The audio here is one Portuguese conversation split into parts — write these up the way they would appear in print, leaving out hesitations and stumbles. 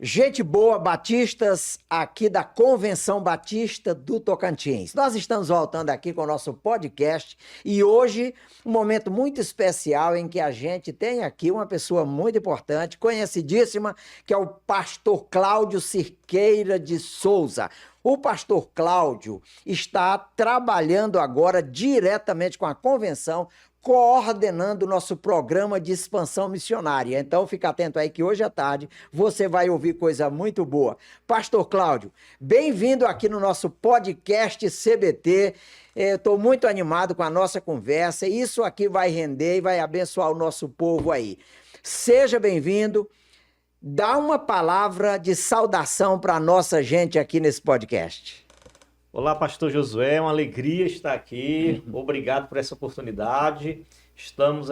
Gente boa, batistas, aqui da Convenção Batista do Tocantins. Nós estamos voltando aqui com o nosso podcast e hoje um momento muito especial em que a gente tem aqui uma pessoa muito importante, conhecidíssima, que é o pastor Cláudio Cirqueira de Souza. O pastor Cláudio está trabalhando agora diretamente com a convenção, coordenando o nosso programa de expansão missionária. Então, fica atento aí que hoje à tarde você vai ouvir coisa muito boa. Pastor Cláudio, bem-vindo aqui no nosso podcast CBT. Eu estou muito animado com a nossa conversa. Isso aqui vai render e vai abençoar o nosso povo aí. Seja bem-vindo. Dá uma palavra de saudação para a nossa gente aqui nesse podcast. Olá, pastor Josué, é uma alegria estar aqui. Obrigado por essa oportunidade. Estamos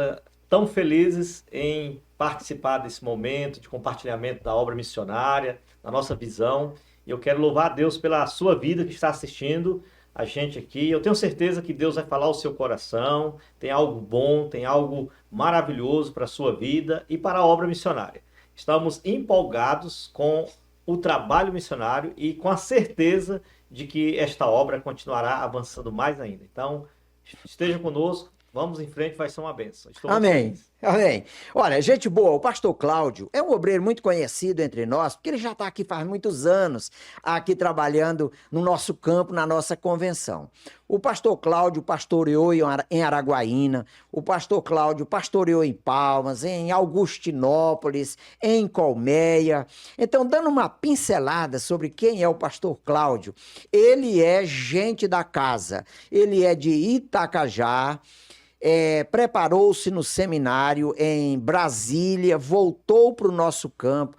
tão felizes em participar desse momento de compartilhamento da obra missionária, da nossa visão. E eu quero louvar a Deus pela sua vida que está assistindo a gente aqui. Eu tenho certeza que Deus vai falar ao seu coração, tem algo bom, tem algo maravilhoso para a sua vida e para a obra missionária. Estamos empolgados com o trabalho missionário e com a certeza de que esta obra continuará avançando mais ainda. Então, esteja conosco, vamos em frente, vai ser uma bênção. Estou muito Amém. feliz. Amém. Olha, gente boa, o pastor Cláudio é um obreiro muito conhecido entre nós, porque ele já está aqui faz muitos anos, aqui trabalhando no nosso campo, na nossa convenção. O pastor Cláudio pastoreou em Araguaína, o pastor Cláudio pastoreou em Palmas, em Augustinópolis, em Colmeia. Então, dando uma pincelada sobre quem é o pastor Cláudio, ele é gente da casa, ele é de Itacajá. Preparou-se no seminário em Brasília, voltou para o nosso campo,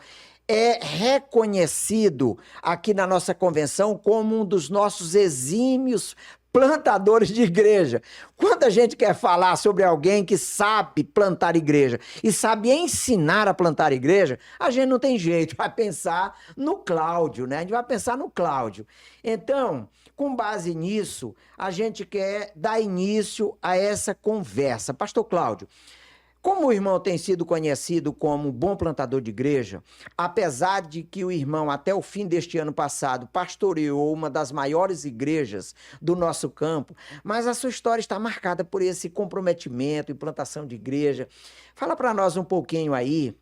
é reconhecido aqui na nossa convenção como um dos nossos exímios plantadores de igreja. Quando a gente quer falar sobre alguém que sabe plantar igreja e sabe ensinar a plantar igreja, a gente não tem jeito, vai pensar no Cláudio, né? A gente vai pensar no Cláudio. Então, com base nisso, a gente quer dar início a essa conversa. Pastor Cláudio, como o irmão tem sido conhecido como um bom plantador de igreja, apesar de que o irmão, até o fim deste ano passado, pastoreou uma das maiores igrejas do nosso campo, mas a sua história está marcada por esse comprometimento em plantação de igreja. Fala para nós um pouquinho aí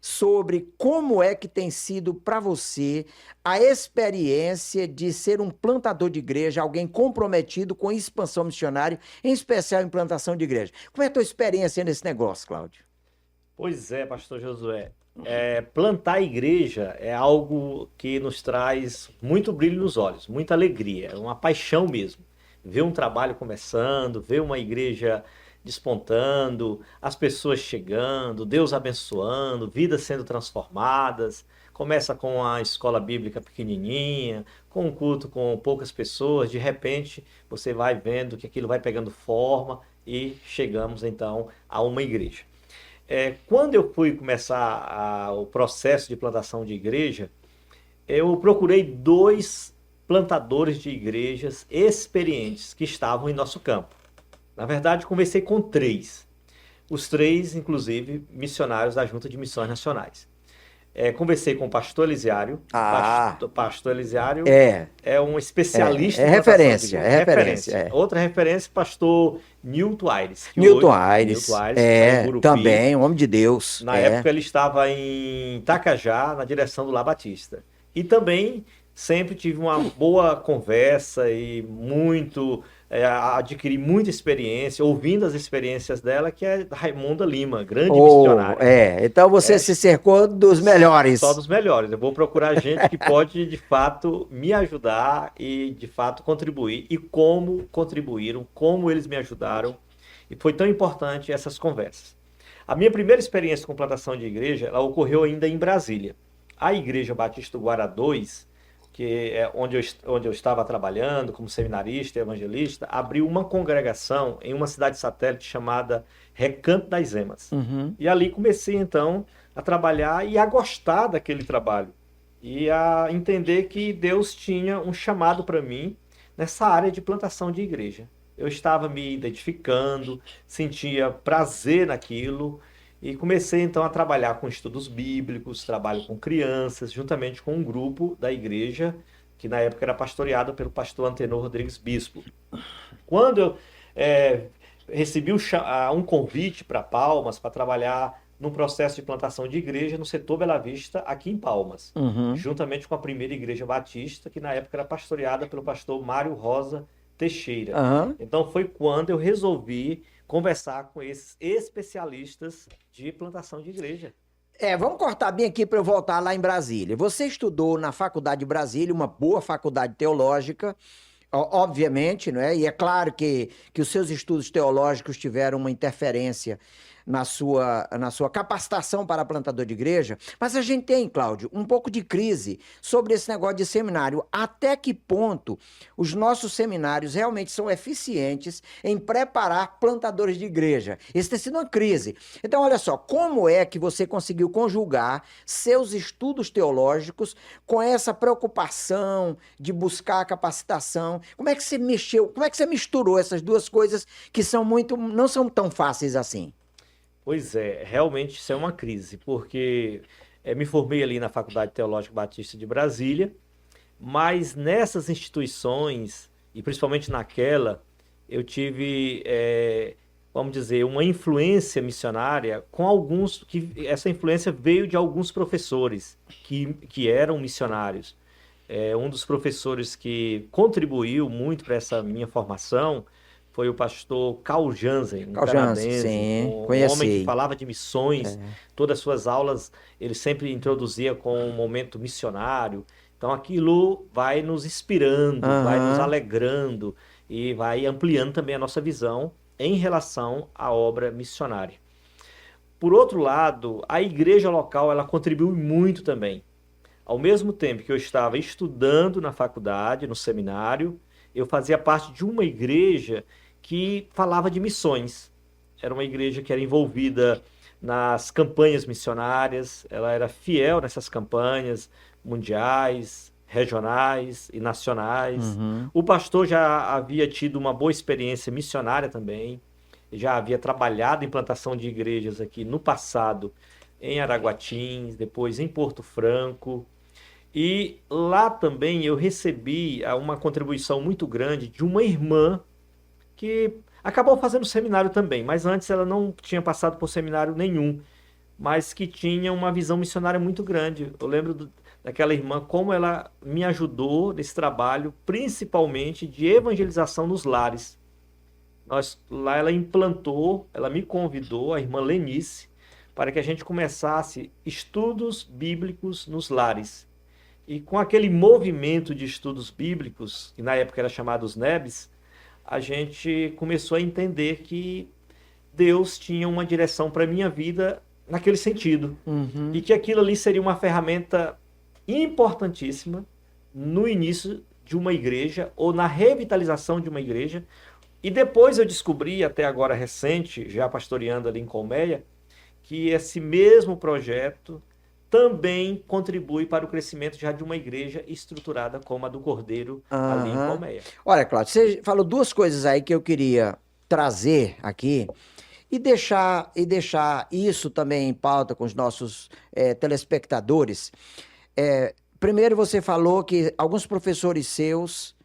sobre como é que tem sido para você a experiência de ser um plantador de igreja, alguém comprometido com expansão missionária, em especial em plantação de igreja. Como é a tua experiência nesse negócio, Cláudio? Pois é, pastor Josué. Plantar igreja é algo que nos traz muito brilho nos olhos, muita alegria, é uma paixão mesmo. Ver um trabalho começando, ver uma igreja despontando, as pessoas chegando, Deus abençoando, vidas sendo transformadas. Começa com a escola bíblica pequenininha, com um culto com poucas pessoas, de repente você vai vendo que aquilo vai pegando forma e chegamos então a uma igreja. Quando eu fui começar o processo de plantação de igreja, eu procurei 2 plantadores de igrejas experientes que estavam em nosso campo. Na verdade, conversei com 3. Os 3, inclusive, missionários da Junta de Missões Nacionais. Conversei com o pastor Elisiário. Pastor Elisiário é um especialista em plantação de igreja. É referência. Outra referência, pastor Nilton Aires. Nilton Aires, também, um homem de Deus. Na época ele estava em Itacajá, na direção do Lá Batista. E também sempre tive uma boa conversa e adquiri muita experiência, ouvindo as experiências dela, que é Raimunda Lima, grande missionária. Então você se cercou dos melhores. Só dos melhores. Eu vou procurar gente que pode, de fato, me ajudar e, de fato, contribuir. E como contribuíram, como eles me ajudaram. E foi tão importante essas conversas. A minha primeira experiência com plantação de igreja, ela ocorreu ainda em Brasília. A Igreja Batista do Guará 2, que é onde eu estava trabalhando como seminarista e evangelista, abriu uma congregação em uma cidade satélite chamada Recanto das Emas. E ali comecei, então, a trabalhar e a gostar daquele trabalho. E a entender que Deus tinha um chamado para mim nessa área de plantação de igreja. Eu estava me identificando, sentia prazer naquilo E comecei então a trabalhar com estudos bíblicos, trabalho com crianças, juntamente com um grupo da igreja, que na época era pastoreado pelo pastor Antenor Rodrigues Bispo. Quando eu recebi um convite para Palmas para trabalhar num processo de plantação de igreja no setor Bela Vista, aqui em Palmas, juntamente com a primeira igreja batista, que na época era pastoreada pelo pastor Mário Rosa Teixeira. Então foi quando eu resolvi conversar com esses especialistas de plantação de igreja. Vamos cortar bem aqui para eu voltar lá em Brasília. Você estudou na Faculdade de Brasília, uma boa faculdade teológica, obviamente, não é? E é claro que os seus estudos teológicos tiveram uma interferência na sua capacitação para plantador de igreja, mas a gente tem, Cláudio, um pouco de crise sobre esse negócio de seminário. Até que ponto os nossos seminários realmente são eficientes em preparar plantadores de igreja? Isso tem sido uma crise. Então, olha só, como é que você conseguiu conjugar seus estudos teológicos com essa preocupação de buscar a capacitação? Como é que você misturou essas duas coisas que não são tão fáceis assim? Pois é, realmente isso é uma crise, porque me formei ali na Faculdade Teológica Batista de Brasília, mas nessas instituições, e principalmente naquela, eu tive, vamos dizer, uma influência missionária com alguns, que essa influência veio de alguns professores que eram missionários. Um dos professores que contribuiu muito para essa minha formação foi o pastor Carl Jansen, um canadense, sim, um homem que falava de missões. Todas as suas aulas ele sempre introduzia com um momento missionário. Então aquilo vai nos inspirando, vai nos alegrando e vai ampliando também a nossa visão em relação à obra missionária. Por outro lado, a igreja local ela contribui muito também. Ao mesmo tempo que eu estava estudando na faculdade, no seminário, eu fazia parte de uma igreja que falava de missões. Era uma igreja que era envolvida nas campanhas missionárias, ela era fiel nessas campanhas mundiais, regionais e nacionais. O pastor já havia tido uma boa experiência missionária também, já havia trabalhado em plantação de igrejas aqui no passado, em Araguatins, depois em Porto Franco. E lá também eu recebi uma contribuição muito grande de uma irmã que acabou fazendo seminário também, mas antes ela não tinha passado por seminário nenhum, mas que tinha uma visão missionária muito grande. Eu lembro daquela irmã, como ela me ajudou nesse trabalho, principalmente de evangelização nos lares. Lá ela implantou, ela me convidou, a irmã Lenice, para que a gente começasse estudos bíblicos nos lares. E com aquele movimento de estudos bíblicos, que na época era chamado os NEBs, a gente começou a entender que Deus tinha uma direção para a minha vida naquele sentido. E que aquilo ali seria uma ferramenta importantíssima no início de uma igreja ou na revitalização de uma igreja. E depois eu descobri, até agora recente, já pastoreando ali em Colmeia, que esse mesmo projeto também contribui para o crescimento já de uma igreja estruturada como a do Cordeiro ali em Colmeia. Olha, Cláudio, você falou duas coisas aí que eu queria trazer aqui e deixar isso também em pauta com os nossos telespectadores. Primeiro, você falou que alguns professores seus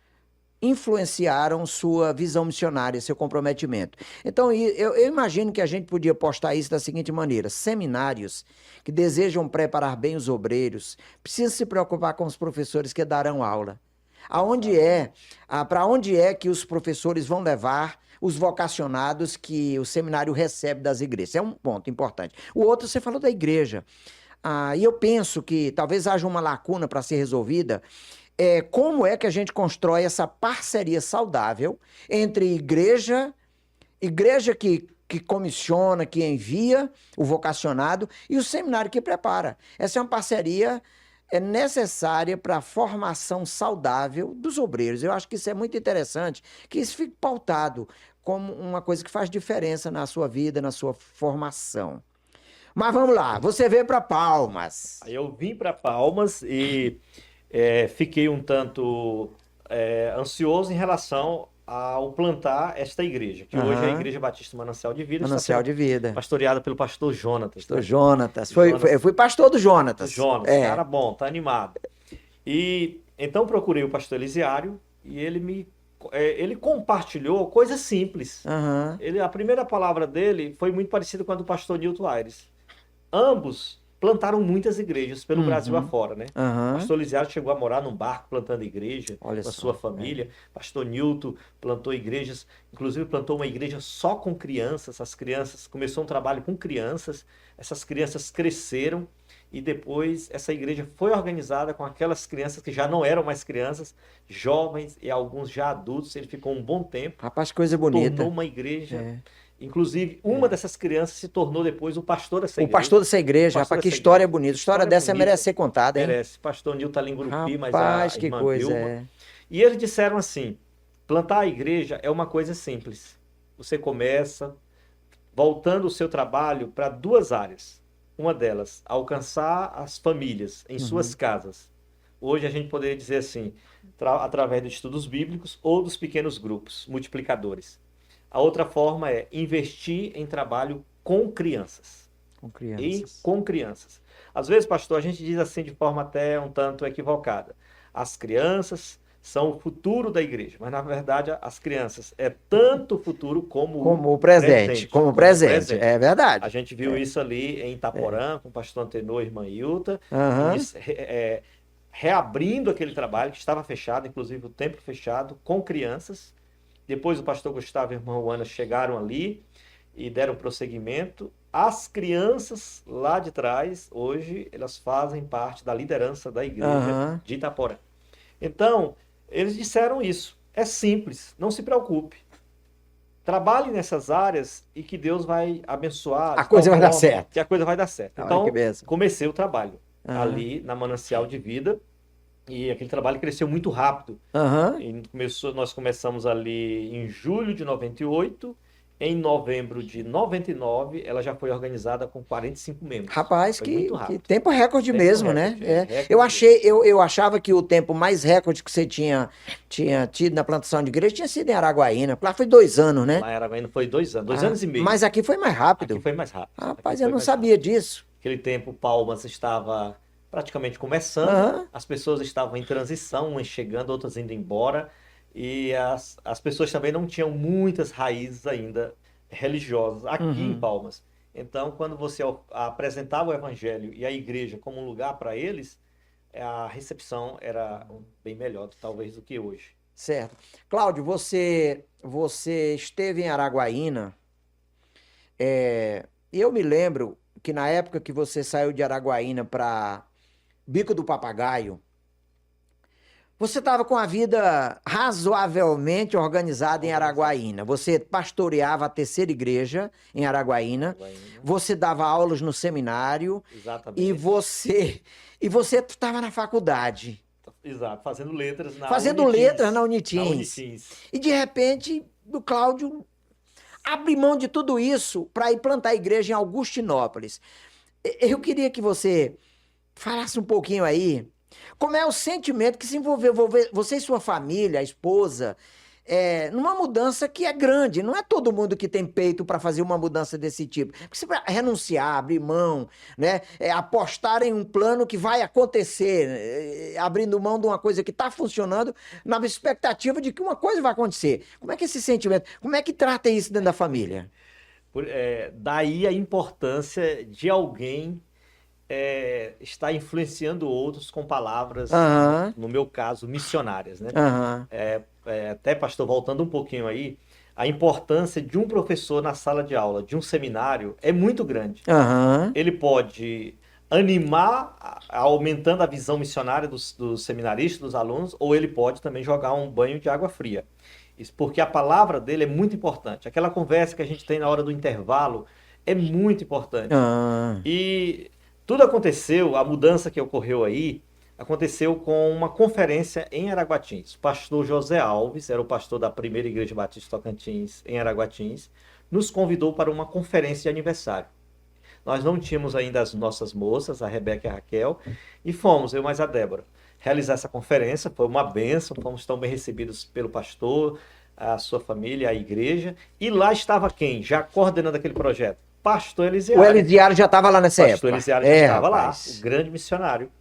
influenciaram sua visão missionária, seu comprometimento. Então, eu imagino que a gente podia postar isso da seguinte maneira: seminários que desejam preparar bem os obreiros precisam se preocupar com os professores que darão aula. Para onde é que os professores vão levar os vocacionados que o seminário recebe das igrejas? É um ponto importante. O outro, você falou da igreja. E eu penso que talvez haja uma lacuna para ser resolvida. Como é que a gente constrói essa parceria saudável entre igreja que comissiona, que envia o vocacionado e o seminário que prepara. Essa é uma parceria necessária para a formação saudável dos obreiros. Eu acho que isso é muito interessante, que isso fique pautado como uma coisa que faz diferença na sua vida, na sua formação. Mas vamos lá, você veio para Palmas. Eu vim para Palmas e fiquei um tanto ansioso em relação ao plantar esta igreja, que hoje é a Igreja Batista Manancial de Vida, Manancial de Vida. pastoreada pelo pastor Jonatas. Pastor Jonatas. Eu fui pastor do Jonatas. Jonatas, cara bom, tá animado. E então procurei o pastor Elisiário e ele compartilhou coisas simples. A primeira palavra dele foi muito parecida com a do pastor Nilton Aires. Ambos plantaram muitas igrejas pelo Brasil afora, né? O pastor Elisiário chegou a morar num barco plantando igreja com a sua família. Pastor Nilton plantou igrejas, inclusive plantou uma igreja só com crianças. As crianças, começou um trabalho com crianças, essas crianças cresceram e depois essa igreja foi organizada com aquelas crianças que já não eram mais crianças, jovens e alguns já adultos. Ele ficou um bom tempo. Rapaz, coisa bonita. Tornou uma igreja... Inclusive, uma dessas crianças se tornou depois o pastor dessa igreja. O pastor dessa igreja, rapaz, que história bonita. História dessa merece ser contada, hein? Merece. Pastor Nilton ali em Gurupi, mas a que irmã coisa, Vilma. E eles disseram assim, plantar a igreja é uma coisa simples. Você começa voltando o seu trabalho para duas áreas. Uma delas, alcançar as famílias em suas casas. Hoje a gente poderia dizer assim, através dos estudos bíblicos ou dos pequenos grupos, multiplicadores. A outra forma é investir em trabalho com crianças. Com crianças. Às vezes, pastor, a gente diz assim de forma até um tanto equivocada. As crianças são o futuro da igreja. Mas, na verdade, as crianças é tanto o futuro como o presente. Como o presente, é verdade. A gente viu isso ali em Itaporã, com o pastor Antenor e irmã Ilta. Reabrindo aquele trabalho que estava fechado, inclusive o templo fechado, com crianças. Depois o pastor Gustavo e a irmã Ana chegaram ali e deram prosseguimento. As crianças lá de trás, hoje, elas fazem parte da liderança da igreja de Itaporã. Então, eles disseram isso. É simples, não se preocupe. Trabalhe nessas áreas e que Deus vai abençoar. A coisa vai dar certo. Que a coisa vai dar certo. Então, comecei o trabalho ali na Manancial de Vida. E aquele trabalho cresceu muito rápido. E nós começamos ali em julho de 98. Em novembro de 99, ela já foi organizada com 45 membros. Rapaz, que tempo recorde mesmo, né? Eu achava que o tempo mais recorde que você tinha tido na plantação de igreja tinha sido em Araguaína. Lá foi 2 anos, né? Lá em Araguaína foi 2 anos, 2 anos e meio. Mas aqui foi mais rápido. Aqui foi mais rápido. Rapaz, eu não sabia disso. Aquele tempo, Palmas estava praticamente começando, as pessoas estavam em transição, umas chegando, outras indo embora, e as pessoas também não tinham muitas raízes ainda religiosas aqui em Palmas. Então, quando você apresentava o evangelho e a igreja como um lugar para eles, a recepção era bem melhor, talvez, do que hoje. Certo. Cláudio, você esteve em Araguaína, e eu me lembro que na época que você saiu de Araguaína para Bico do Papagaio, você estava com a vida razoavelmente organizada em Araguaína. Você pastoreava a terceira igreja em Araguaína. Você dava aulas no seminário. Exatamente. E você estava na faculdade. Exato, fazendo letras na Unitins. E de repente, o Cláudio abre mão de tudo isso para ir plantar a igreja em Augustinópolis. Eu queria que você falasse um pouquinho aí, como é o sentimento que se envolveu você e sua família, a esposa, numa mudança que é grande. Não é todo mundo que tem peito para fazer uma mudança desse tipo. Porque você vai renunciar, abrir mão, né? Apostar em um plano que vai acontecer, abrindo mão de uma coisa que está funcionando, na expectativa de que uma coisa vai acontecer. Como é que é esse sentimento? Como é que trata isso dentro da família? Daí a importância de alguém está influenciando outros com palavras, no meu caso, missionárias, né? Até, pastor, voltando um pouquinho aí, a importância de um professor na sala de aula, de um seminário, é muito grande. Ele pode animar, aumentando a visão missionária dos seminaristas, dos alunos, ou ele pode também jogar um banho de água fria. Isso porque a palavra dele é muito importante. Aquela conversa que a gente tem na hora do intervalo é muito importante. E tudo aconteceu, a mudança que ocorreu aí, aconteceu com uma conferência em Araguatins. O pastor José Alves, era o pastor da primeira igreja batista Tocantins, em Araguatins, nos convidou para uma conferência de aniversário. Nós não tínhamos ainda as nossas moças, a Rebeca e a Raquel, e fomos, eu mais a Débora, realizar essa conferência. Foi uma bênção, fomos tão bem recebidos pelo pastor, a sua família, a igreja. E lá estava quem? Já coordenando aquele projeto? Pastor O Elisiário. Elisiário já estava lá nessa Pastor época. Elisiário já estava rapaz. lá, o grande missionário.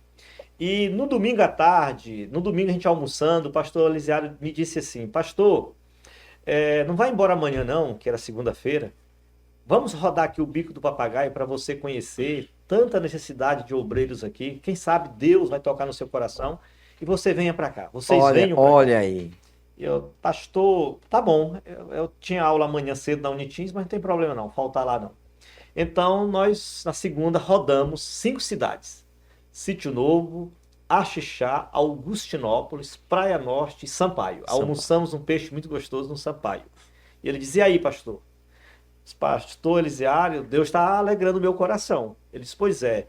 E no domingo à tarde, no domingo a gente almoçando, o pastor Elisiário me disse assim, pastor, não vai embora amanhã não, que era segunda-feira. Vamos rodar aqui o Bico do Papagaio para você conhecer tanta necessidade de obreiros aqui. Quem sabe Deus vai tocar no seu coração e você venha para cá. Vocês venham para cá. Olha aí. E eu, pastor, tá bom. Eu tinha aula amanhã cedo na Unitins, mas não tem problema não, faltar lá não. Então nós, na segunda, rodamos 5 cidades. Sítio Novo, Axixá, Augustinópolis, Praia Norte e Sampaio. Almoçamos um peixe muito gostoso no Sampaio. E ele dizia, e aí, pastor? Pastor Elisiário, Deus está alegrando o meu coração. Ele disse, pois é,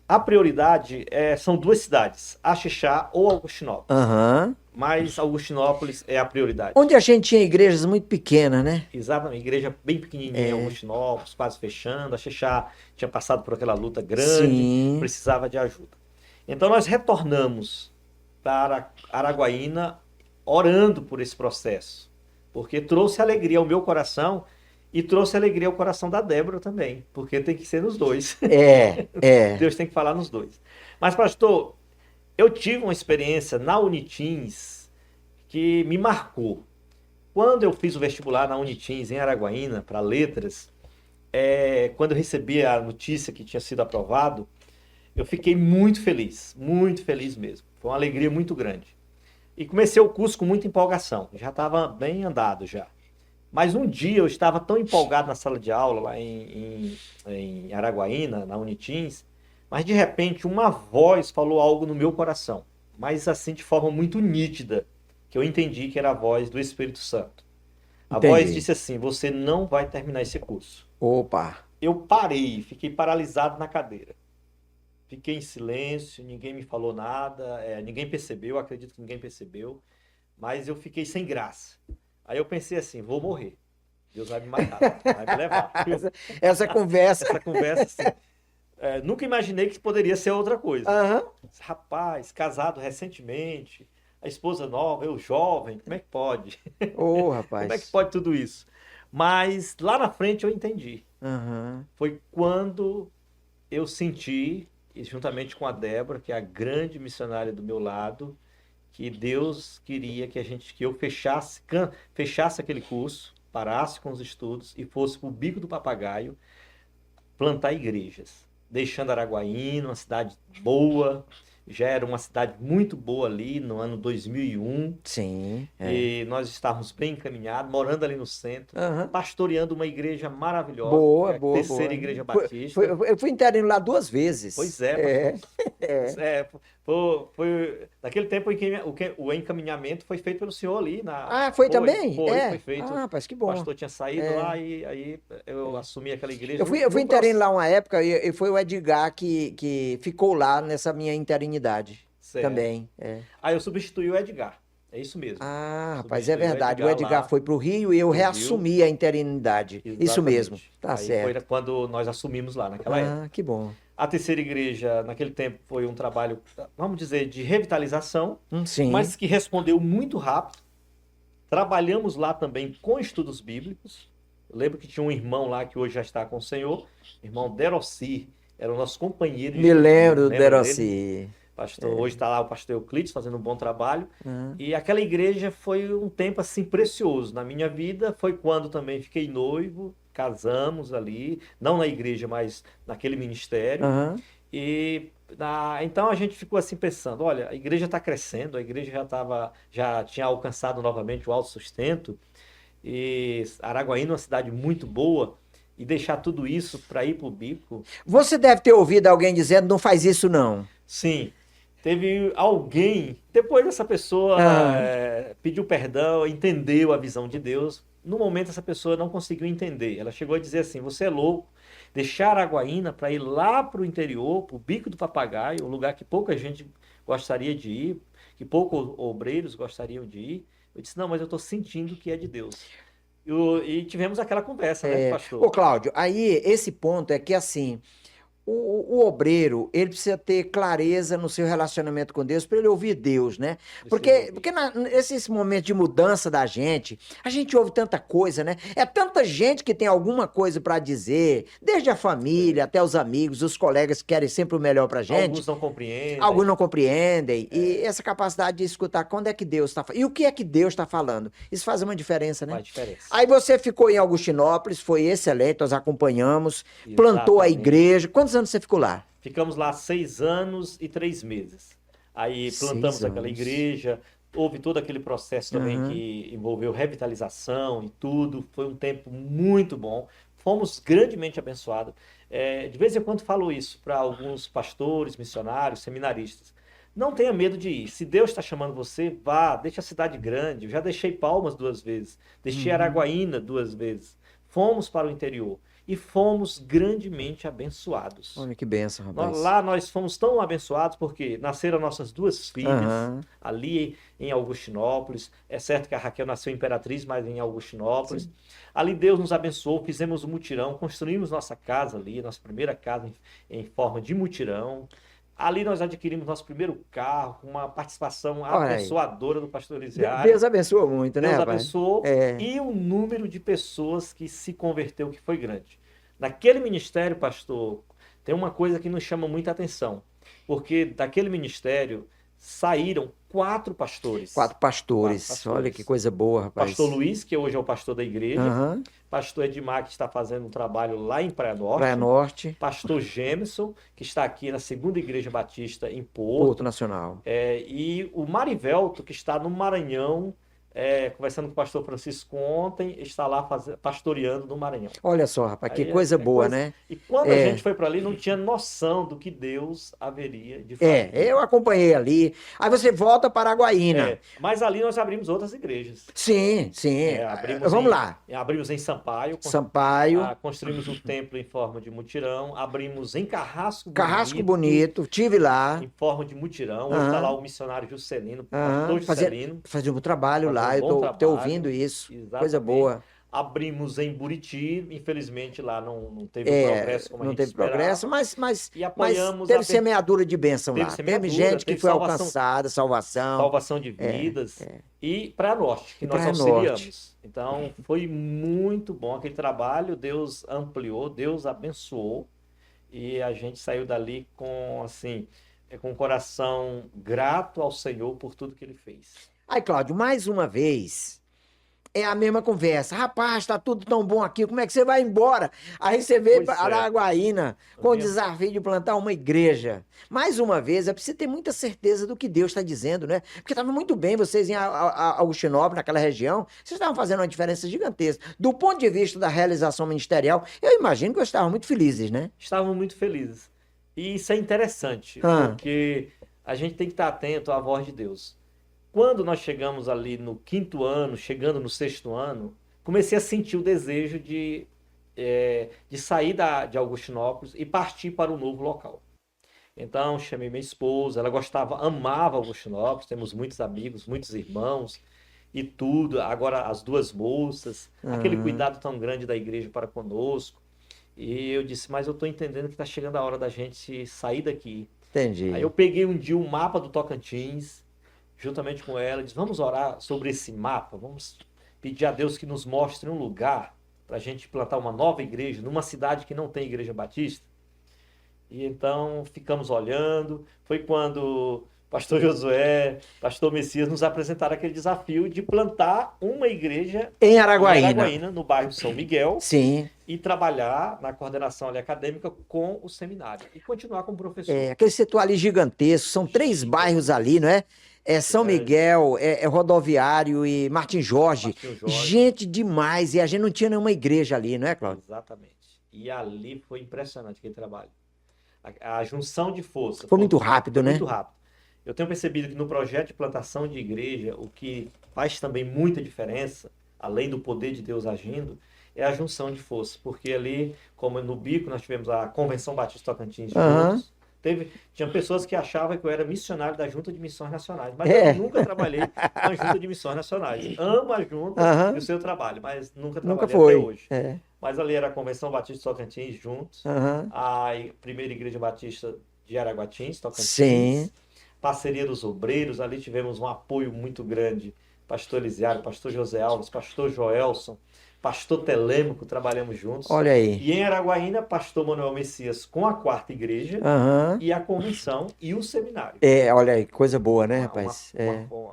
a prioridade são 2 cidades, Axixá ou Augustinópolis. Aham. Mas Augustinópolis é a prioridade. Onde a gente tinha igrejas muito pequenas, né? Exatamente, igreja bem pequenininha, Augustinópolis, quase fechando. Axixá tinha passado por aquela luta grande, Sim. precisava de ajuda. Então nós retornamos para Araguaína orando por esse processo, porque trouxe alegria ao meu coração e trouxe alegria ao coração da Débora também, porque tem que ser nos dois. Deus tem que falar nos dois. Mas, pastor, eu tive uma experiência na Unitins que me marcou. Quando eu fiz o vestibular na Unitins, em Araguaína, para letras, quando eu recebi a notícia que tinha sido aprovado, eu fiquei muito feliz mesmo. Foi uma alegria muito grande. E comecei o curso com muita empolgação, já estava bem andado já. Mas um dia eu estava tão empolgado na sala de aula, lá em Araguaína, na Unitins, mas de repente uma voz falou algo no meu coração, mas assim de forma muito nítida, que eu entendi que era a voz do Espírito Santo. A voz disse assim, você não vai terminar esse curso. Opa! Eu parei, fiquei paralisado na cadeira. Fiquei em silêncio, ninguém me falou nada, ninguém percebeu, acredito que ninguém percebeu, mas eu fiquei sem graça. Aí eu pensei assim, vou morrer. Deus vai me matar, vai me levar. Essa conversa. Essa conversa, assim, nunca imaginei que poderia ser outra coisa. Aham. Rapaz, casado recentemente, a esposa nova, eu jovem, como é que pode? Ô, rapaz. Como é que pode tudo isso? Mas lá na frente eu entendi. Aham. Foi quando eu senti, e juntamente com a Débora, que é a grande missionária do meu lado, que Deus queria que eu fechasse aquele curso, parasse com os estudos e fosse para o Bico do Papagaio plantar igrejas, deixando Araguaína, uma cidade boa, já era uma cidade muito boa ali no ano 2001. Sim. E nós estávamos bem encaminhados, morando ali no centro, Aham. pastoreando uma igreja maravilhosa, Boa, que é a boa, terceira boa. igreja batista. Eu fui interino lá 2 vezes. Pois é, naquele tempo o encaminhamento foi feito pelo senhor ali. Foi também? Foi feito. Ah, rapaz, que O bom. pastor tinha saído lá e aí eu assumi aquela igreja. Eu fui interino lá uma época e foi o Edgar que ficou lá nessa minha interinidade. Certo. Também. Aí eu substituí o Edgar. É isso mesmo. Ah, rapaz, Substituí é verdade. O Edgar lá foi para o Rio e eu reassumi a interinidade. Isso Exatamente. mesmo. Tá Aí certo. foi quando nós assumimos lá, naquela época. Ah, que bom. A terceira igreja, naquele tempo, foi um trabalho, vamos dizer, de revitalização, Sim. mas que respondeu muito rápido. Trabalhamos lá também com estudos bíblicos. Eu lembro que tinha um irmão lá que hoje já está com o Senhor, o irmão Derossi, era o nosso companheiro. Me lembro do dele? Derossi. Pastor, hoje está lá o pastor Euclides fazendo um bom trabalho. E aquela igreja foi um tempo assim precioso na minha vida. Foi quando também fiquei noivo, casamos ali, não na igreja, mas naquele ministério. Então a gente ficou assim pensando, olha, a igreja está crescendo, a igreja já tinha alcançado novamente o autossustento, e Araguaína é uma cidade muito boa, e deixar tudo isso para ir para o Bico. Você deve ter ouvido alguém dizendo, não faz isso não. Sim, teve alguém, depois dessa pessoa pediu perdão, entendeu a visão de Deus. No momento essa pessoa não conseguiu entender, ela chegou a dizer assim, você é louco, deixar Araguaína para ir lá para o interior, para o Bico do Papagaio, um lugar que pouca gente gostaria de ir, que poucos obreiros gostariam de ir. Eu disse, não, mas eu estou sentindo que é de Deus. E tivemos aquela conversa, né, pastor? Ô, Cláudio, aí esse ponto é que assim, o obreiro, ele precisa ter clareza no seu relacionamento com Deus para ele ouvir Deus, né? Porque nesse momento de mudança da gente, a gente ouve tanta coisa, né? É tanta gente que tem alguma coisa para dizer, desde a família até os amigos, os colegas que querem sempre o melhor pra gente. Alguns não compreendem. Alguns não compreendem. E essa capacidade de escutar quando é que Deus está falando. E o que é que Deus está falando? Isso faz uma diferença, né? Faz diferença. Aí você ficou em Augustinópolis, foi excelente, nós acompanhamos, plantou a Exatamente. igreja. Quantos anos você ficou lá? Ficamos lá 6 anos e 3 meses. Aí plantamos 6 aquela anos. igreja, houve todo aquele processo também Uhum. que envolveu revitalização e tudo. Foi um tempo muito bom. Fomos grandemente abençoados. De vez em quando falo isso para alguns pastores, missionários, seminaristas. Não tenha medo de ir. Se Deus está chamando você, vá, deixe a cidade grande. Eu já deixei Palmas 2 vezes, deixei Araguaína 2 vezes. Fomos para o interior e fomos grandemente abençoados. Olha que benção, rapaz. Lá nós fomos tão abençoados porque nasceram nossas 2 filhas Aham. ali em Augustinópolis. É certo que a Raquel nasceu em Imperatriz, mas em Augustinópolis. Ali Deus nos abençoou, fizemos um mutirão, construímos nossa casa ali, nossa primeira casa em forma de mutirão. Ali nós adquirimos nosso primeiro carro, com uma participação Olha aí. abençoadora do pastor Elisiário. Deus abençoa muito, né, Deus rapaz? abençoou É. e o número de pessoas que se converteu que foi grande. Naquele ministério, pastor, tem uma coisa que nos chama muita atenção, porque daquele ministério saíram 4 pastores. 4 pastores. 4 pastores. Olha que coisa boa, rapaz. Pastor Luiz, que hoje é o pastor da igreja. Aham. Pastor Edmar, que está fazendo um trabalho lá em Praia Norte. Praia Norte, Pastor Gemerson, que está aqui na Segunda Igreja Batista em Porto Nacional. e o Marivelto, que está no Maranhão, conversando com o pastor Francisco ontem, está lá pastoreando no Maranhão. Olha só, rapaz, que Aí coisa boa, né? E quando a gente foi para ali, não tinha noção do que Deus haveria de fazer. Eu acompanhei ali. Aí você volta para Araguaína. Mas ali nós abrimos outras igrejas. Sim, sim. Abrimos Vamos lá. Abrimos em Sampaio. Sampaio. Construímos um templo em forma de mutirão. Abrimos em Carrasco Carrasco Bonito. Tive lá. em forma de mutirão. Hoje está lá o missionário Juscelino, pastor Juscelino. Fazia um trabalho lá. Fazia um Eu bom tô trabalho. ouvindo isso. Exatamente. Coisa boa. Abrimos em Buriti, infelizmente lá não teve o progresso como a Não gente teve esperava. progresso, mas E apoiamos teve a semeadura de bênção teve lá. semeadura, Teve gente que teve foi salvação. alcançada, salvação de vidas. E Praia Norte, que E nós Praia auxiliamos. Norte. Então, foi muito bom aquele trabalho. Deus ampliou, Deus abençoou. E a gente saiu dali com, assim, com o coração grato ao Senhor por tudo que Ele fez. Aí, Cláudio, mais uma vez, é a mesma conversa. Rapaz, tá tudo tão bom aqui, como é que você vai embora? Aí você veio Pois para é. Araguaína com o mesmo. desafio de plantar uma igreja. Mais uma vez, é preciso ter muita certeza do que Deus está dizendo, né? Porque estava muito bem vocês em Augustinópolis, naquela região, vocês estavam fazendo uma diferença gigantesca. Do ponto de vista da realização ministerial, eu imagino que vocês estavam muito felizes, né? Estavam muito felizes. E isso é interessante, porque a gente tem que estar atento à voz de Deus. Quando nós chegamos ali no 5º ano, chegando no 6º ano, comecei a sentir o desejo de sair de Augustinópolis e partir para um novo local. Então, chamei minha esposa, ela amava Augustinópolis, temos muitos amigos, muitos irmãos e tudo. Agora, as 2 moças, aquele cuidado tão grande da igreja para conosco. E eu disse, mas eu estou entendendo que está chegando a hora da gente sair daqui. Entendi. Aí eu peguei um dia um mapa do Tocantins, juntamente com ela, disse, vamos orar sobre esse mapa, vamos pedir a Deus que nos mostre um lugar para a gente plantar uma nova igreja numa cidade que não tem igreja batista. E então ficamos olhando, foi quando pastor Josué, pastor Messias nos apresentaram aquele desafio de plantar uma igreja Em em Araguaína. Araguaína, no bairro São Miguel, Sim. e trabalhar na coordenação ali acadêmica com o seminário e continuar como professor. Aquele setor ali gigantesco, são 3 bairros ali, não é? São Miguel, Rodoviário e Martim Jorge. Martim Jorge. Gente demais, e a gente não tinha nenhuma igreja ali, não é, Cláudio? Exatamente. E ali foi impressionante aquele trabalho. A junção de força. Foi muito rápido, né? Muito rápido. Eu tenho percebido que no projeto de plantação de igreja, o que faz também muita diferença, além do poder de Deus agindo, é a junção de força. Porque ali, como no Bico, nós tivemos a Convenção Batista Tocantins de todos, Tinha pessoas que achavam que eu era missionário da Junta de Missões Nacionais, mas eu nunca trabalhei com a Junta de Missões Nacionais. Amo a Junta e o seu trabalho, mas nunca Nunca trabalhei até foi. hoje. Mas ali era a Convenção Batista de Tocantins juntos, a Primeira Igreja Batista de Araguatins, Tocantins, Sim. Parceria dos Obreiros, ali tivemos um apoio muito grande, pastor Elisiário, pastor José Alves, pastor Joelson, pastor Telêmaco, trabalhamos juntos. Olha aí. E em Araguaína, pastor Manuel Messias com a quarta igreja e a convenção e o seminário. Olha aí, coisa boa, né, rapaz?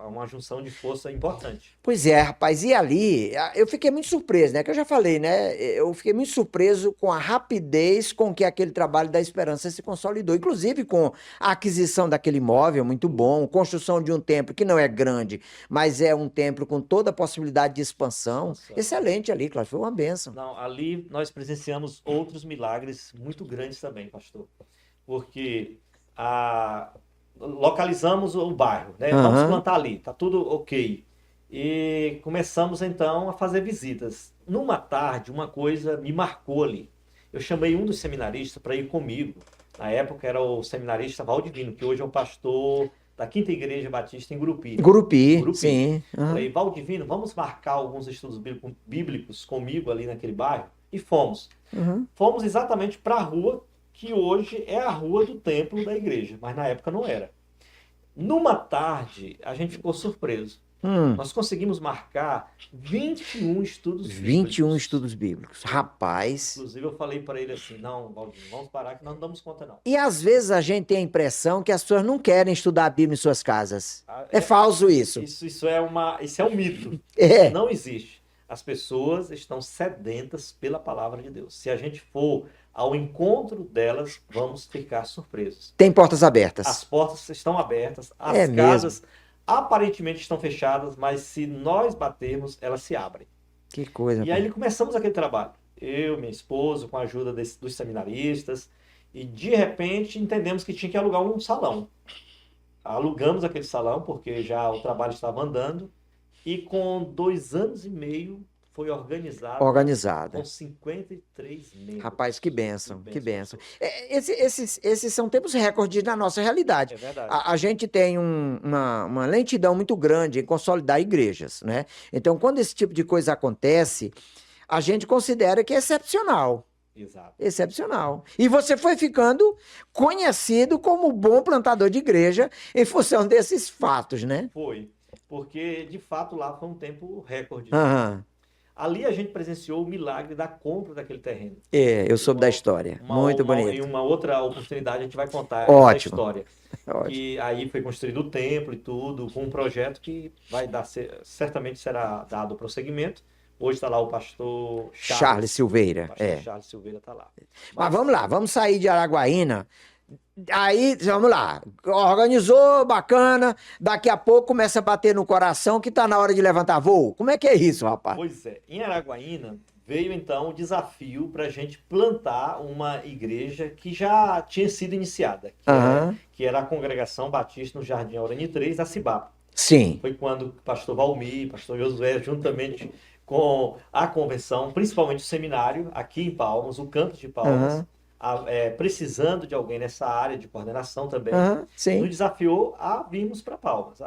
Uma junção de força importante. Pois é, rapaz, e ali, eu fiquei muito surpreso, né, que eu já falei, né, eu fiquei muito surpreso com a rapidez com que aquele trabalho da Esperança se consolidou, inclusive com a aquisição daquele imóvel muito bom, construção de um templo que não é grande, mas é um templo com toda a possibilidade de expansão. Excelente ali, claro, foi uma bênção. Não, ali nós presenciamos outros milagres muito grandes também, pastor, porque localizamos o bairro, né, vamos plantar ali, tá tudo ok. E começamos então a fazer visitas. Numa tarde, uma coisa me marcou ali. Eu chamei um dos seminaristas para ir comigo. Na época era o seminarista Valdivino, que hoje é o pastor da Quinta Igreja Batista em Gurupi. Gurupi, sim. Falei, Valdivino, vamos marcar alguns estudos bíblicos comigo ali naquele bairro? E fomos. Fomos exatamente para a rua que hoje é a rua do templo da igreja, mas na época não era. Numa tarde, a gente ficou surpreso. Nós conseguimos marcar 21 estudos bíblicos. 21 estudos bíblicos. Rapaz. Inclusive, eu falei para ele assim, não, Valdir, vamos parar que nós não damos conta, não. E às vezes a gente tem a impressão que as pessoas não querem estudar a Bíblia em suas casas. É falso isso. Isso é um mito. Não existe. As pessoas estão sedentas pela palavra de Deus. Se a gente for ao encontro delas, vamos ficar surpresos. Tem portas abertas. As portas estão abertas, as casas aparentemente estão fechadas, mas se nós batermos, elas se abrem. Que coisa. E aí começamos aquele trabalho. Eu, minha esposa, com a ajuda dos seminaristas, e de repente entendemos que tinha que alugar um salão. Alugamos aquele salão, porque já o trabalho estava andando, e com 2 anos e meio foi organizada. Com 53 membros. Rapaz, que bênção, que bênção. Esses são tempos recordes na nossa realidade. É verdade. A gente tem uma lentidão muito grande em consolidar igrejas, né? Então, quando esse tipo de coisa acontece, a gente considera que é excepcional. Exato. Excepcional. E você foi ficando conhecido como bom plantador de igreja em função desses fatos, né? Foi. Porque, de fato, lá foi um tempo recorde. Aham. Ali a gente presenciou o milagre da compra daquele terreno. Eu soube da história. Muito bonito. Em uma outra oportunidade a gente vai contar Ótimo. essa história. Ótimo. E aí foi construído o templo e tudo, com um projeto que certamente será dado prosseguimento. Hoje está lá o pastor Charles Silveira. O pastor Charles Silveira está lá. Mas vamos lá, vamos sair de Araguaína. Aí, vamos lá, organizou, bacana, daqui a pouco começa a bater no coração que tá na hora de levantar voo. Como é que é isso, rapaz? Pois é, em Araguaína veio então o desafio para a gente plantar uma igreja que já tinha sido iniciada, que era a Congregação Batista no Jardim Aurani 3, da Cibapa. Sim. Foi quando o pastor Valmir, pastor Josué, juntamente com a convenção, principalmente o seminário, aqui em Palmas, o campus de Palmas, precisando de alguém nessa área de coordenação também, nos desafiou a virmos para Palmas,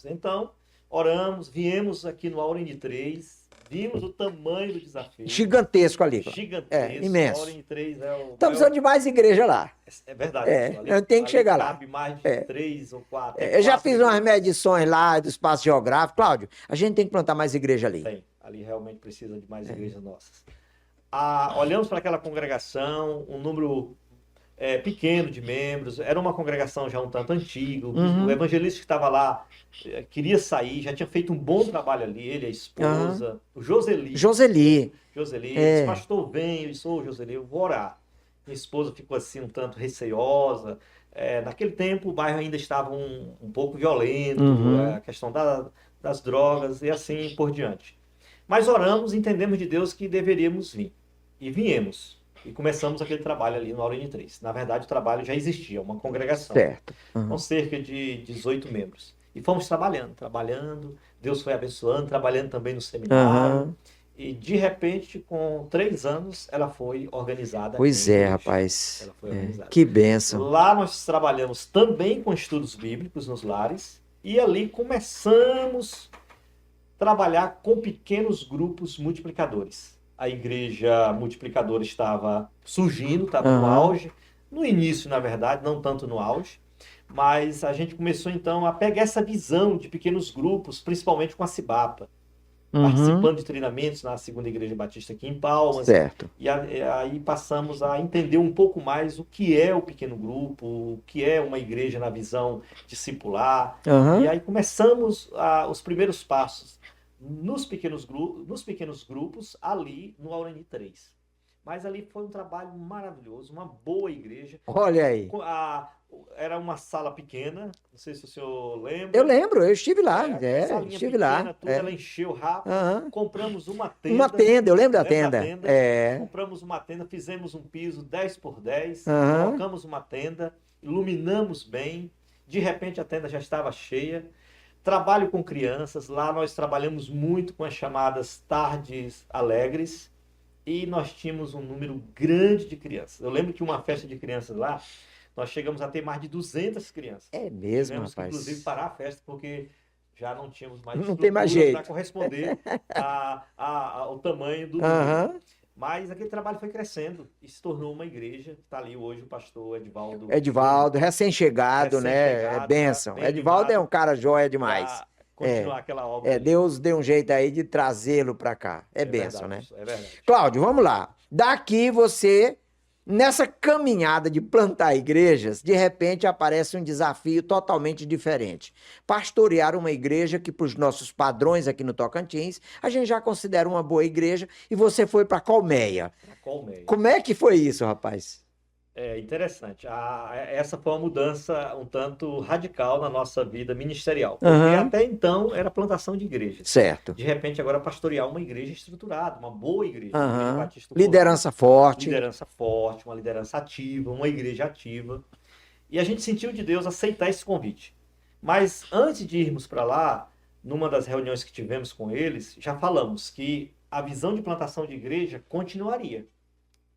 Então, oramos, viemos aqui no Aurani 3, vimos o tamanho do desafio. Gigantesco ali. Gigantesco. Imenso. Aurani 3 é o Estamos precisando de mais igreja lá. É verdade. Eu tenho que chegar lá. Cabe mais de 3 ou 4. Eu já fiz umas medições lá do espaço geográfico. Cláudio, a gente tem que plantar mais igreja ali. Tem. Ali realmente precisa de mais igrejas nossas. Olhamos para aquela congregação, um número pequeno de membros, era uma congregação já um tanto antiga, o evangelista que estava lá queria sair, já tinha feito um bom trabalho ali, ele, a esposa, o Joseli, disse, pastor, vem, eu disse, Joseli, eu vou orar. Minha esposa ficou assim um tanto receosa, naquele tempo o bairro ainda estava um pouco violento, a questão das drogas e assim por diante. Mas oramos, entendemos de Deus que deveríamos vir. E viemos. E começamos aquele trabalho ali no Aurani 3. Na verdade, o trabalho já existia, uma congregação. Certo. Com cerca de 18 membros. E fomos trabalhando. Deus foi abençoando, trabalhando também no seminário. E de repente, com 3 anos, ela foi organizada Pois em é, igreja. rapaz. Ela foi organizada. Que bênção. Lá nós trabalhamos também com estudos bíblicos nos lares e ali começamos a trabalhar com pequenos grupos multiplicadores. A igreja multiplicadora estava surgindo, estava no Aham. auge, no início, na verdade, não tanto no auge, mas a gente começou então a pegar essa visão de pequenos grupos, principalmente com a Cibapa, Uhum. participando de treinamentos na Segunda Igreja Batista aqui em Palmas. Certo. E aí passamos a entender um pouco mais o que é o pequeno grupo, o que é uma igreja na visão discipular. E Aham. aí começamos os primeiros passos nos pequenos grupos ali no Aurani 3. Mas ali foi um trabalho maravilhoso, uma boa igreja. Olha aí. Era uma sala pequena, não sei se o senhor Eu lembra. lembro, eu estive lá. Salinha Estive pequena, lá. tudo, ela encheu rápido. Aham. Compramos uma Uma tenda. tenda, eu lembro da Lembra da tenda. tenda? É. Compramos uma tenda, fizemos um piso 10 por 10, Aham. colocamos uma tenda, iluminamos bem. De repente a tenda já estava cheia. Trabalho com crianças, lá nós trabalhamos muito com as chamadas tardes alegres e nós tínhamos um número grande de crianças. Eu lembro que uma festa de crianças lá, nós chegamos a ter mais de 200 crianças. É mesmo, Tivemos que, rapaz. inclusive, parar a festa porque já não tínhamos mais Não tem mais estrutura para jeito. corresponder ao tamanho do número. Aham. Mas aquele trabalho foi crescendo e se tornou uma igreja. Está ali hoje o pastor Edivaldo. Edivaldo, recém-chegado, né? É Recém-chegado, bênção. tá bem Edivaldo é animado um cara joia demais. para continuar aquela obra ali. Deus deu um jeito aí de trazê-lo para cá. É bênção, verdade, né? pastor, é verdade. Cláudio, vamos lá. Daqui você, nessa caminhada de plantar igrejas, de repente aparece um desafio totalmente diferente. Pastorear uma igreja que, para os nossos padrões aqui no Tocantins, a gente já considera uma boa igreja, e você foi para Colmeia. Colmeia. Como é que foi isso, rapaz? É interessante. Essa foi uma mudança um tanto radical na nossa vida ministerial. Porque Aham. até então era plantação de igrejas. Certo. De repente, agora pastorear uma igreja estruturada, uma boa igreja. Uma igreja Aham. Batista do Cordeiro. Liderança forte. Liderança forte, uma liderança ativa, uma igreja ativa. E a gente sentiu de Deus aceitar esse convite. Mas antes de irmos para lá, numa das reuniões que tivemos com eles, já falamos que a visão de plantação de igreja continuaria.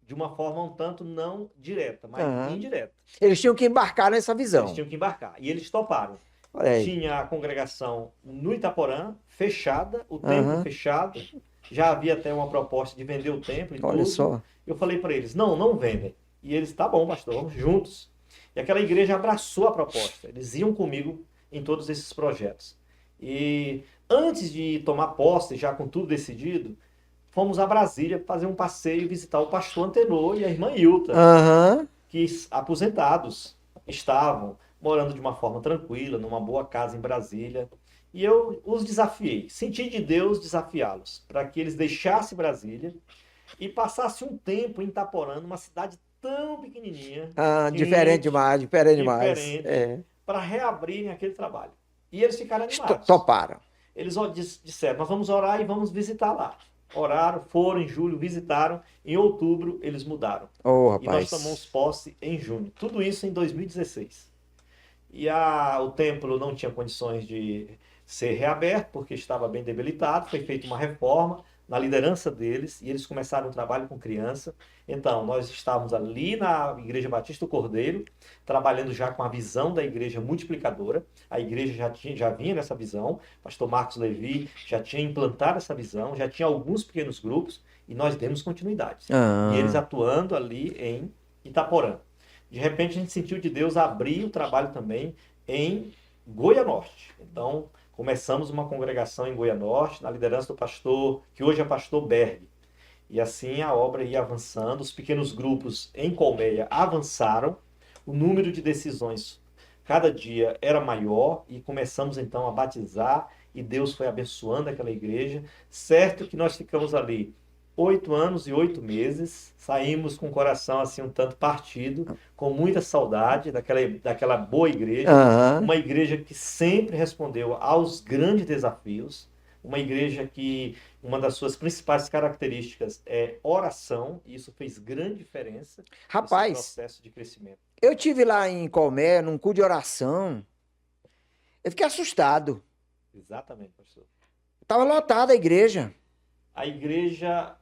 De uma forma um tanto não direta, mas Aham. indireta. Eles tinham que embarcar nessa visão. Eles tinham que embarcar. E eles toparam. Olha aí. Tinha a congregação no Itaporã, fechada, o templo Aham. fechado. Já havia até uma proposta de vender o templo e Olha tudo. só. Eu falei para eles, não vendem. E eles, tá bom, pastor, vamos juntos. E aquela igreja abraçou a proposta. Eles iam comigo em todos esses projetos. E antes de tomar posse, já com tudo decidido, fomos a Brasília fazer um passeio, visitar o pastor Antenor e a irmã Hilta, Aham. que aposentados estavam morando de uma forma tranquila, numa boa casa em Brasília. E eu os desafiei, senti de Deus desafiá-los, para que eles deixassem Brasília e passassem um tempo em Itaporã, uma cidade tão pequenininha, Diferente demais, diferente demais. diferente, para reabrirem aquele trabalho. E eles ficaram animados. Toparam. Eles disseram, nós vamos orar e vamos visitar lá. Oraram, foram em julho, visitaram. Em outubro, eles mudaram. Ô, E nós rapaz. tomamos posse em junho. Tudo isso em 2016. E o templo não tinha condições de ser reaberto, porque estava bem debilitado. Foi feita uma reforma na liderança deles, e eles começaram um trabalho com criança. Então, nós estávamos ali na Igreja Batista do Cordeiro, trabalhando já com a visão da igreja multiplicadora. A igreja já vinha nessa visão, pastor Marcos Levi já tinha implantado essa visão, já tinha alguns pequenos grupos, e nós demos continuidade. Ah. E eles atuando ali em Itaporã. De repente, a gente sentiu de Deus abrir o trabalho também em Goianorte. Então, começamos uma congregação em Goianorte, na liderança do pastor, que hoje é pastor Berg. E assim a obra ia avançando, os pequenos grupos em Colmeia avançaram, o número de decisões cada dia era maior, e começamos então a batizar, e Deus foi abençoando aquela igreja. Certo que nós ficamos ali 8 anos e 8 meses, saímos com o coração assim um tanto partido, com muita saudade daquela boa igreja, Aham. uma igreja que sempre respondeu aos grandes desafios, uma igreja que uma das suas principais características é oração, e isso fez grande diferença nesse Rapaz, processo de crescimento. eu tive lá em Colmeia, num culto de oração. Eu fiquei assustado. Exatamente, pastor. Tava lotada a igreja. A igreja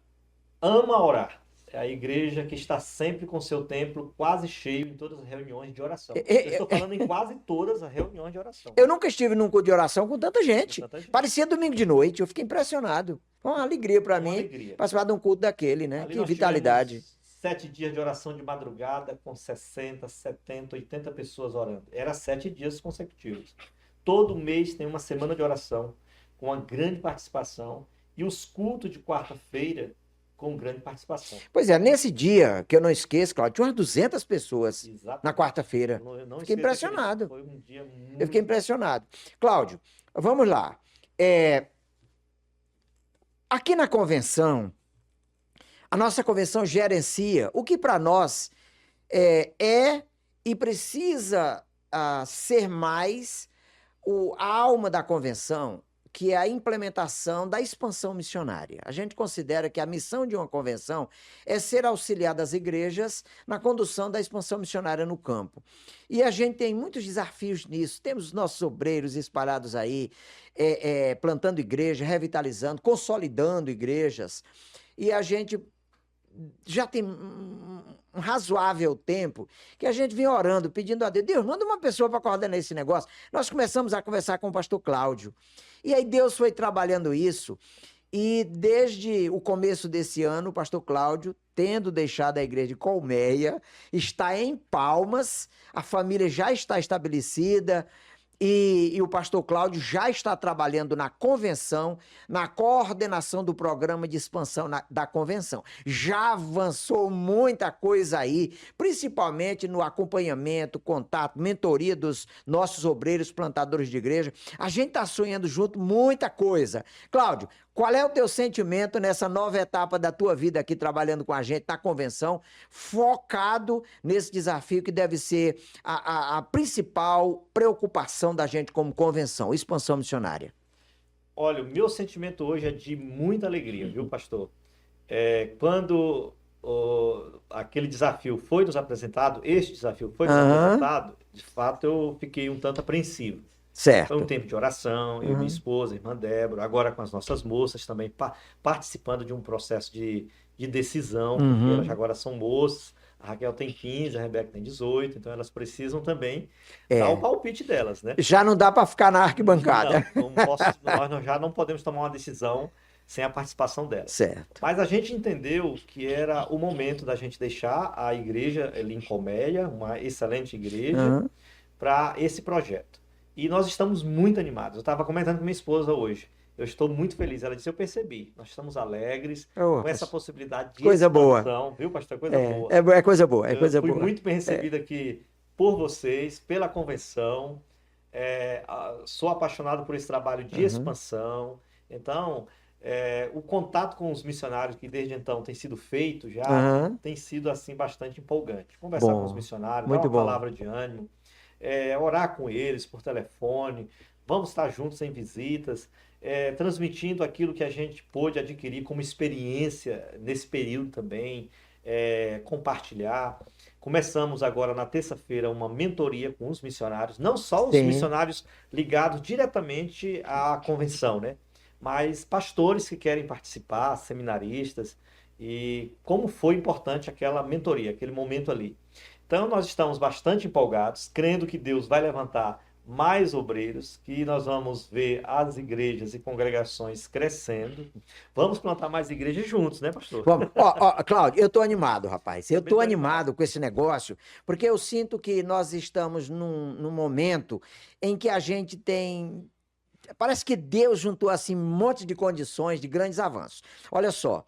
ama orar. É a igreja que está sempre com seu templo quase cheio em todas as reuniões de oração. Eu estou falando em quase todas as reuniões de oração. Eu nunca estive num culto de oração com tanta gente. Com tanta gente. Parecia domingo de noite, eu fiquei impressionado. Foi uma alegria para mim alegria. participar de um culto daquele, né? Ali Que nós vitalidade. tivemos 7 dias de oração de madrugada com 60, 70, 80 pessoas orando. Era 7 dias consecutivos. Todo mês tem uma semana de oração com uma grande participação e os cultos de quarta-feira com grande participação. Pois é, nesse dia, que eu não esqueço, Cláudio, tinha umas 200 pessoas Exatamente. na quarta-feira. Eu não Fiquei esqueço impressionado. que foi um dia muito... Eu fiquei impressionado. Cláudio, vamos lá. Aqui na convenção, a nossa convenção gerencia o que para nós é e precisa ser mais a alma da convenção, que é a implementação da expansão missionária. A gente considera que a missão de uma convenção é ser auxiliar das igrejas na condução da expansão missionária no campo. E a gente tem muitos desafios nisso. Temos os nossos obreiros espalhados aí, plantando igreja, revitalizando, consolidando igrejas. E a gente já tem um razoável tempo que a gente vem orando, pedindo a Deus, Deus, manda uma pessoa para coordenar esse negócio. Nós começamos a conversar com o pastor Cláudio. E aí Deus foi trabalhando isso. E desde o começo desse ano, o pastor Cláudio, tendo deixado a igreja de Colmeia, está em Palmas, a família já está estabelecida, e o pastor Cláudio já está trabalhando na convenção, na coordenação do programa de expansão da convenção. Já avançou muita coisa aí, principalmente no acompanhamento, contato, mentoria dos nossos obreiros plantadores de igreja. A gente está sonhando junto muita coisa. Cláudio, qual é o teu sentimento nessa nova etapa da tua vida aqui trabalhando com a gente na convenção, focado nesse desafio que deve ser a principal preocupação da gente como convenção, expansão missionária? Olha, o meu sentimento hoje é de muita alegria, viu, pastor? Quando aquele desafio foi nos apresentado, este desafio foi nos apresentado, de fato eu fiquei um tanto apreensivo. Certo. Foi um tempo de oração, eu e minha esposa, a irmã Débora, agora com as nossas moças também participando de um processo de decisão, porque elas agora são moças, a Raquel tem 15, a Rebeca tem 18, então elas precisam também dar o palpite delas, né? Já não dá para ficar na arquibancada. Nós já não podemos tomar uma decisão sem a participação delas. Certo. Mas a gente entendeu que era o momento da gente deixar a igreja ali em Colmeia, uma excelente igreja, para esse projeto. E nós estamos muito animados. Eu estava comentando com minha esposa hoje. Eu estou muito feliz. Ela disse, eu percebi. Nós estamos alegres com essa possibilidade de coisa boa, viu, pastor? Coisa boa. É coisa boa, coisa boa. Fui muito bem recebido aqui por vocês, pela convenção. Sou apaixonado por esse trabalho de expansão. Então, o contato com os missionários que desde então tem sido feito já tem sido assim bastante empolgante. Conversar com os missionários, dar uma palavra de ânimo. Orar com eles por telefone, vamos estar juntos em visitas, transmitindo aquilo que a gente pôde adquirir como experiência nesse período também, compartilhar. Começamos agora na terça-feira uma mentoria com os missionários, não só os missionários ligados diretamente à convenção, né? Mas pastores que querem participar, seminaristas, e como foi importante aquela mentoria, aquele momento ali. Então, nós estamos bastante empolgados, crendo que Deus vai levantar mais obreiros, que nós vamos ver as igrejas e congregações crescendo. Vamos plantar mais igrejas juntos, né, pastor? Vamos. Cláudio, eu estou animado, rapaz. Eu estou animado com esse negócio, porque eu sinto que nós estamos num momento em que a gente tem... Parece que Deus juntou assim um monte de condições de grandes avanços. Olha só,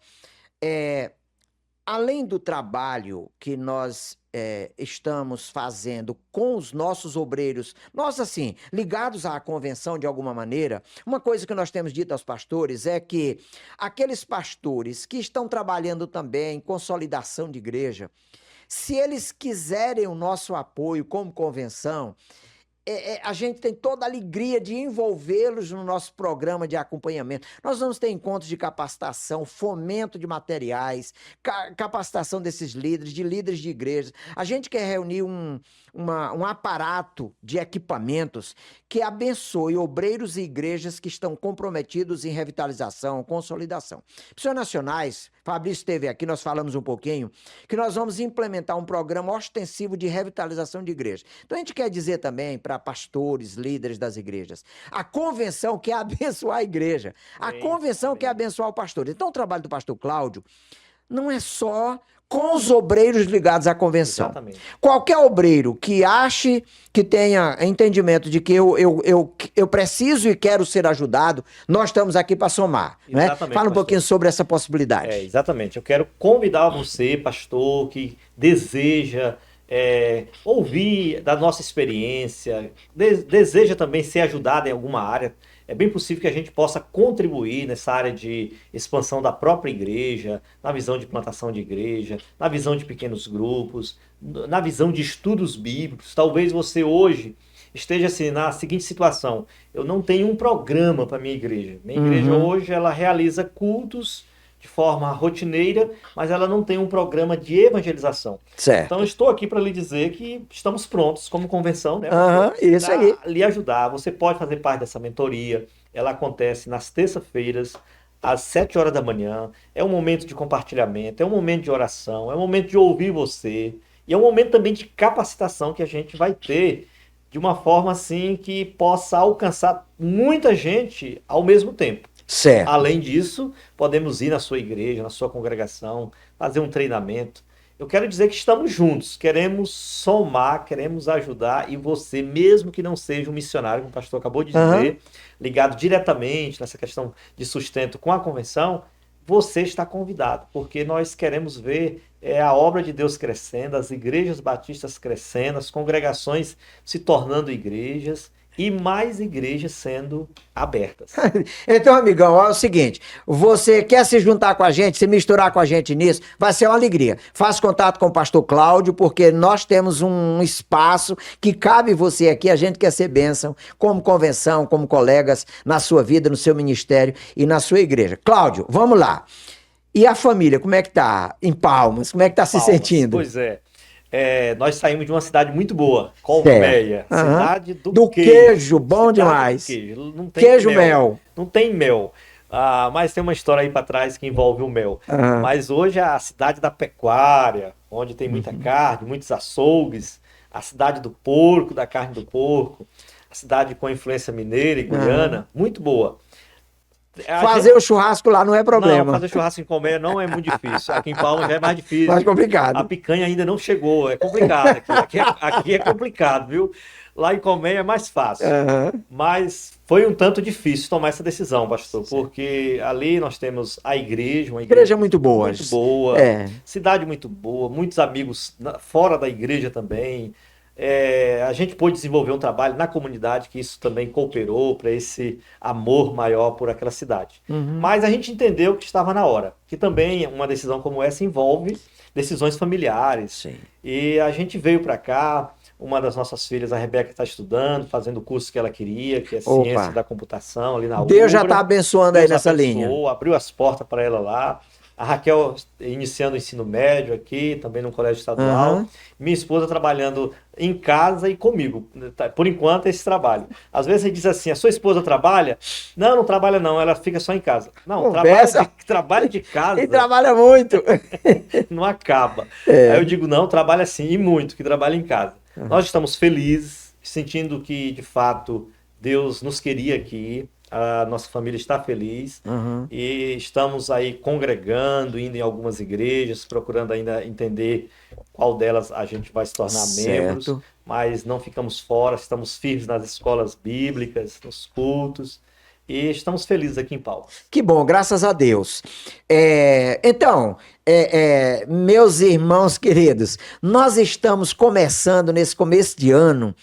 além do trabalho que nós estamos fazendo com os nossos obreiros, nós assim, ligados à convenção de alguma maneira, uma coisa que nós temos dito aos pastores é que aqueles pastores que estão trabalhando também em consolidação de igreja, se eles quiserem o nosso apoio como convenção, a gente tem toda a alegria de envolvê-los no nosso programa de acompanhamento. Nós vamos ter encontros de capacitação, fomento de materiais, capacitação desses líderes, de líderes de igrejas. A gente quer reunir um aparato de equipamentos que abençoe obreiros e igrejas que estão comprometidos em revitalização, consolidação. Missões Nacionais, Fabrício esteve aqui, nós falamos um pouquinho, que nós vamos implementar um programa ostensivo de revitalização de igrejas. Então a gente quer dizer também para pastores, líderes das igrejas, a convenção quer abençoar a igreja, a convenção quer abençoar o pastor. Então o trabalho do pastor Cláudio não é só com os obreiros ligados à convenção. Exatamente. Qualquer obreiro que ache, que tenha entendimento de que eu preciso e quero ser ajudado, nós estamos aqui para somar. Né? Exatamente, Fala um pastor. pouquinho sobre essa possibilidade. Exatamente. Eu quero convidar você, pastor, que deseja ouvir da nossa experiência, deseja também ser ajudado em alguma área. É bem possível que a gente possa contribuir nessa área de expansão da própria igreja, na visão de plantação de igreja, na visão de pequenos grupos, na visão de estudos bíblicos. Talvez você hoje esteja assim, na seguinte situação: eu não tenho um programa para minha igreja. Minha igreja hoje ela realiza cultos de forma rotineira, mas ela não tem um programa de evangelização. Certo. Então, eu estou aqui para lhe dizer que estamos prontos como convenção, né? Isso aí. Lhe ajudar. Você pode fazer parte dessa mentoria. Ela acontece nas terças-feiras, às 7 horas da manhã. É um momento de compartilhamento, é um momento de oração, é um momento de ouvir você. E é um momento também de capacitação que a gente vai ter de uma forma assim que possa alcançar muita gente ao mesmo tempo. Certo. Além disso, podemos ir na sua igreja, na sua congregação, fazer um treinamento. Eu quero dizer que estamos juntos, queremos somar, queremos ajudar, e você, mesmo que não seja um missionário, como o pastor acabou de dizer, ligado diretamente nessa questão de sustento com a convenção, você está convidado, porque nós queremos ver a obra de Deus crescendo, as igrejas batistas crescendo, as congregações se tornando igrejas, e mais igrejas sendo abertas. Então, amigão, é o seguinte, você quer se juntar com a gente, se misturar com a gente nisso, vai ser uma alegria. Faça contato com o pastor Cláudio, porque nós temos um espaço que cabe você aqui, a gente quer ser bênção, como convenção, como colegas, na sua vida, no seu ministério e na sua igreja. Cláudio, vamos lá. E a família, como é que tá em Palmas? Como é que tá se sentindo? Pois é. Nós saímos de uma cidade muito boa, Colmeia, cidade do queijo, bom demais. Queijo. Não tem queijo mel. Não tem mel, mas tem uma história aí para trás que envolve o mel. Mas hoje é a cidade da pecuária, onde tem muita carne, muitos açougues, a cidade do porco, da carne do porco, a cidade com influência mineira e goiana, muito boa. Fazer o churrasco lá não é problema. Não, fazer churrasco em Colmeia não é muito difícil. Aqui em Palmas já é mais difícil. Mais complicado. A picanha ainda não chegou, é complicado. Aqui é complicado, viu? Lá em Colmeia é mais fácil. Mas foi um tanto difícil tomar essa decisão, pastor, porque ali nós temos a igreja, uma igreja muito boa. Muito boa, cidade muito boa, muitos amigos fora da igreja também. A gente pôde desenvolver um trabalho na comunidade, que isso também cooperou para esse amor maior por aquela cidade. Mas a gente entendeu que estava na hora, que também uma decisão como essa envolve decisões familiares. Sim. E a gente veio para cá, uma das nossas filhas, a Rebeca, está estudando, fazendo o curso que ela queria, que é Ciência da Computação, ali na UBRA. Deus já está abençoando aí nessa linha. Abriu as portas para ela lá. A Raquel iniciando o ensino médio aqui, também no colégio estadual. Minha esposa trabalhando em casa e comigo. Por enquanto, esse trabalho. Às vezes ele diz assim, a sua esposa trabalha? Não, não trabalha não, ela fica só em casa. Não, trabalha de casa. E trabalha muito. Não acaba. Aí eu digo, não, trabalha sim, e muito, que trabalha em casa. Nós estamos felizes, sentindo que, de fato, Deus nos queria aqui. A nossa família está feliz e estamos aí congregando, indo em algumas igrejas, procurando ainda entender qual delas a gente vai se tornar membros, mas não ficamos fora, estamos firmes nas escolas bíblicas, nos cultos, e estamos felizes aqui em Palmas. Que bom, graças a Deus. Então, meus irmãos queridos, nós estamos começando nesse começo de ano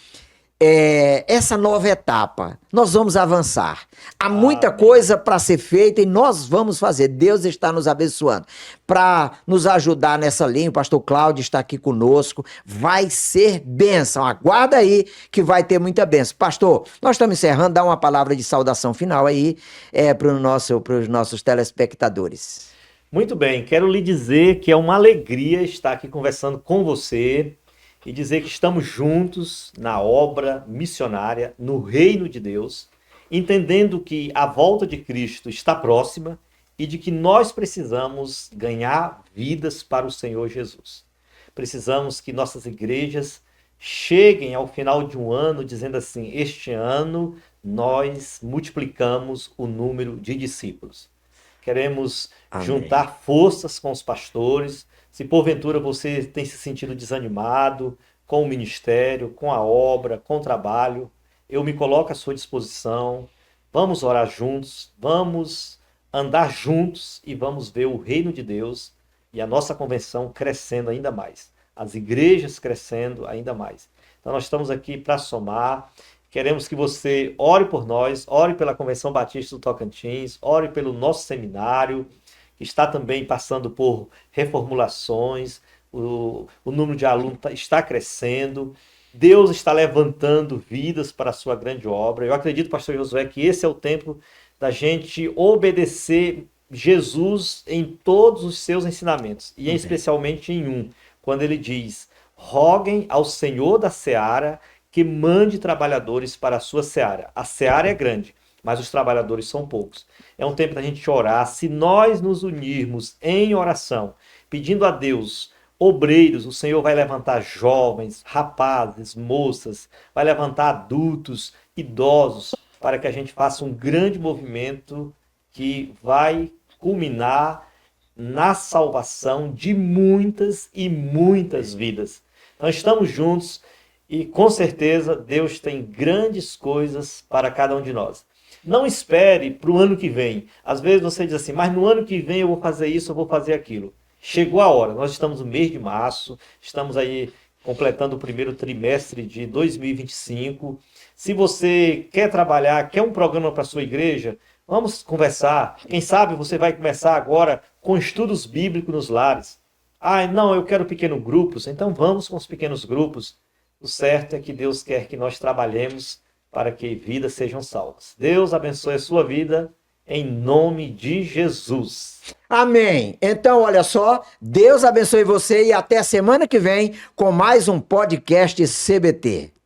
essa nova etapa. Nós vamos avançar. Há muita Amém. coisa para ser feita e nós vamos fazer. Deus está nos abençoando. Para nos ajudar nessa linha, o pastor Cláudio está aqui conosco. Vai ser bênção. Aguarda aí que vai ter muita bênção. Pastor, nós estamos encerrando. Dá uma palavra de saudação final aí para os nossos telespectadores. Muito bem, quero lhe dizer que é uma alegria estar aqui conversando com você e dizer que estamos juntos na obra missionária, no reino de Deus, entendendo que a volta de Cristo está próxima e de que nós precisamos ganhar vidas para o Senhor Jesus. Precisamos que nossas igrejas cheguem ao final de um ano dizendo assim: este ano nós multiplicamos o número de discípulos. Queremos juntar forças com os pastores. Se porventura você tem se sentido desanimado com o ministério, com a obra, com o trabalho, eu me coloco à sua disposição. Vamos orar juntos, vamos andar juntos e vamos ver o reino de Deus e a nossa convenção crescendo ainda mais, as igrejas crescendo ainda mais. Então nós estamos aqui para somar. Queremos que você ore por nós, ore pela Convenção Batista do Tocantins, ore pelo nosso seminário, que está também passando por reformulações, o número de alunos está crescendo, Deus está levantando vidas para a sua grande obra. Eu acredito, pastor Josué, que esse é o tempo da gente obedecer Jesus em todos os seus ensinamentos, e especialmente em um, quando ele diz: roguem ao Senhor da Seara que mande trabalhadores para a sua seara. A seara é grande, mas os trabalhadores são poucos. É um tempo da gente orar. Se nós nos unirmos em oração, pedindo a Deus obreiros, o Senhor vai levantar jovens, rapazes, moças, vai levantar adultos, idosos, para que a gente faça um grande movimento que vai culminar na salvação de muitas e muitas vidas. Nós estamos juntos. E com certeza Deus tem grandes coisas para cada um de nós. Não espere para o ano que vem. Às vezes você diz assim: mas no ano que vem eu vou fazer isso, eu vou fazer aquilo. Chegou a hora. Nós estamos no mês de março, estamos aí completando o primeiro trimestre de 2025. Se você quer trabalhar, quer um programa para a sua igreja, vamos conversar. Quem sabe você vai começar agora com estudos bíblicos nos lares. Ah, não, eu quero pequenos grupos. Então vamos com os pequenos grupos. O certo é que Deus quer que nós trabalhemos para que vidas sejam salvas. Deus abençoe a sua vida, em nome de Jesus. Amém. Então, olha só, Deus abençoe você e até semana que vem com mais um podcast CBT.